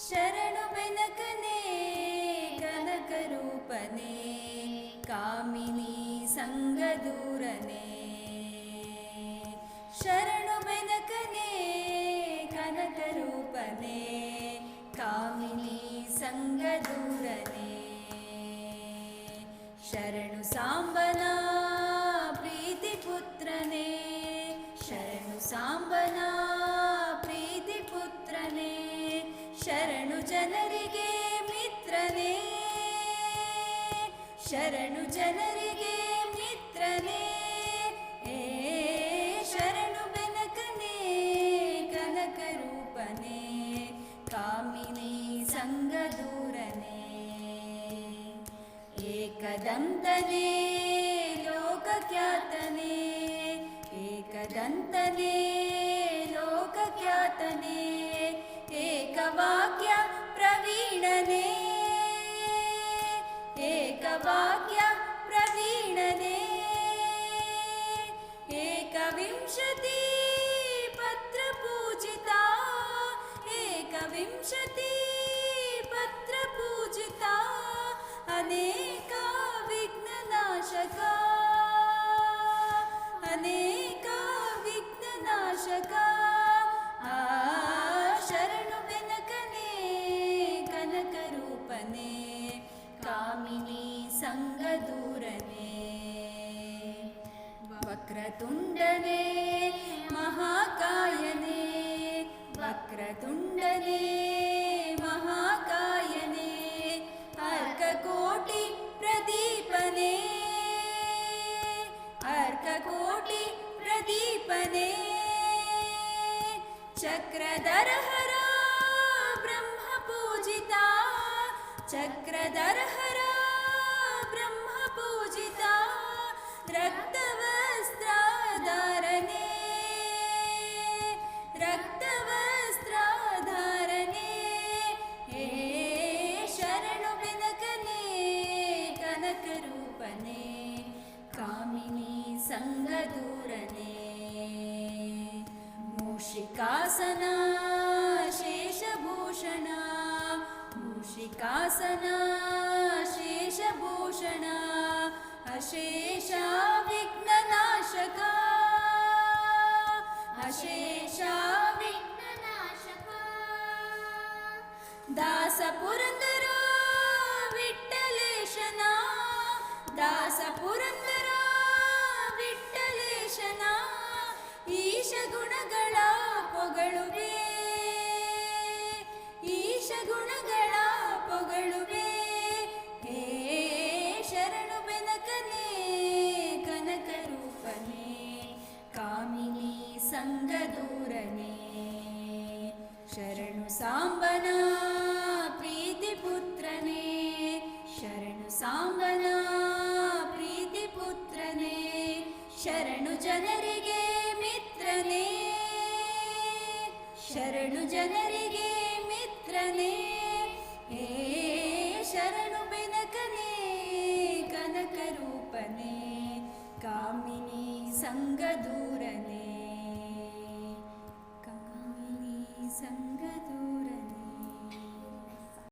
ಶರಣು ಬೆನಕನೇ ಕನಕರೂಪನೇ ಕಾಮಿನಿ ಸಂಗದೂರನೇ. ಶರಣು ಬೆನಕನೇ ಕನಕರೂಪನೇ ಕಾಮಿನಿ ಸಂಗದೂರನೇ. ಶರಣು ಸಾಂಬನ ಪ್ರೀತಿ ಪುತ್ರನೇ, ಶರಣು ಸಾಂಬನ ಪ್ರೀತಿ ಪುತ್ರನೇ. ಶರಣು ಜನರಿಗೆ ಮಿತ್ರನೇ, ಶರಣು ಜನರಿಗೆ ಮಿತ್ರನೇ. ಶರಣು ಬೆನಕನೇ ಕನಕರೂಪನೇ ಕಾಮಿನಿ ಸಂಗದೂರನೇ. ಏಕದಂತನೇ ಲೋಕಖ್ಯಾತನೇ, ಏಕದಂತನೇ ಲೋಕಖ್ಯಾತನೇ. ಏಕವಾಕ್ಯ ಪ್ರವೀಣನೇ, ಏಕವಾಕ್ಯ ಪ್ರವೀಣನೇ. ಏಕವಿಂಶತಿ ಪತ್ರ ಪೂಜಿತ, ಏಕವಿಂಶತಿ ಪತ್ರ ಪೂಜಿತ. ಅನೇಕ ವಿಘ್ನನಾಶಕ, ಅನೇಕ ವಿಘ್ನನಾಶಕ. ಶರಣು ಬೆನಕನೇ ಕನಕರೂಪನೇ ಕಾಮಿನಿ ಸಂಗದೂರನೇ. ವಕ್ರತುಂಡನೇ ಮಹಾಕಾಯನೇ, ವಕ್ರತುಂಡನೇ ಮಹಾಕಾಯನೇ. ಅರ್ಕಕೋಟಿ ಪ್ರದೀಪನೇ, ಅರ್ಕಕೋಟಿ ಪ್ರದೀಪನೇ. ಚಕ್ರಧರಹರ ಬ್ರಹ್ಮ ಪೂಜಿತ, ಚಕ್ರಧರಹರ ಬ್ರಹ್ಮ ಪೂಜಿತ. ರಕ್ತವಸ್ತ್ರಧಾರನೇ, ರಕ್ತವಸ್ತ್ರಧಾರನೇ. ಶರಣು ಬೆನಕನೇ ಕನಕರೂಪನೇ ಕಾಮಿನಿ ಸಂಗದೂರನೇ. ಮೂಷಿಕಾಸನ ಶೇಷಭೂಷಣ, ಮೂಷಿಕಾಸನ ಶೇಷಭೂಷಣ. ಅಶೇಷ ವಿಘ್ನನಾಶಕ, ಅಶೇಷ ವಿಘ್ನನಾಶಕ. ದಾಸ ಪುರಂದರ ವಿಠ್ಠಲೇಶನ, ದಾಸ ಪುರಂದರ ವಿಠ್ಠಲೇಶನ. ಈಶ ಗುಣಗಳ ಪೊಗಳುವೆ, ಈಶ ಗುಣಗಳ ಪೊಗಳುವೆ. ಶರಣು ಬೆನಕನೇ ಕನಕರೂಪನೇ ಕಾಮಿನಿ ಸಂಗದೂರನೇ. ಶರಣು ಸಾಂಬನ ಪ್ರೀತಿ ಪುತ್ರನೇ, ಶರಣು ಸಾಂಬನ ಪ್ರೀತಿ ಪುತ್ರನೇ. ಶರಣು ಜನರಿಗೆ ಮಿತ್ರನೇ, ಶರಣು ಜನರಿಗೆ ಮಿತ್ರನೇ. ಶರಣು ಬೆನಕನೇ ಕನಕರೂಪನೇ ಕಾಮಿನಿ ಸಂಗದೂರನೇ.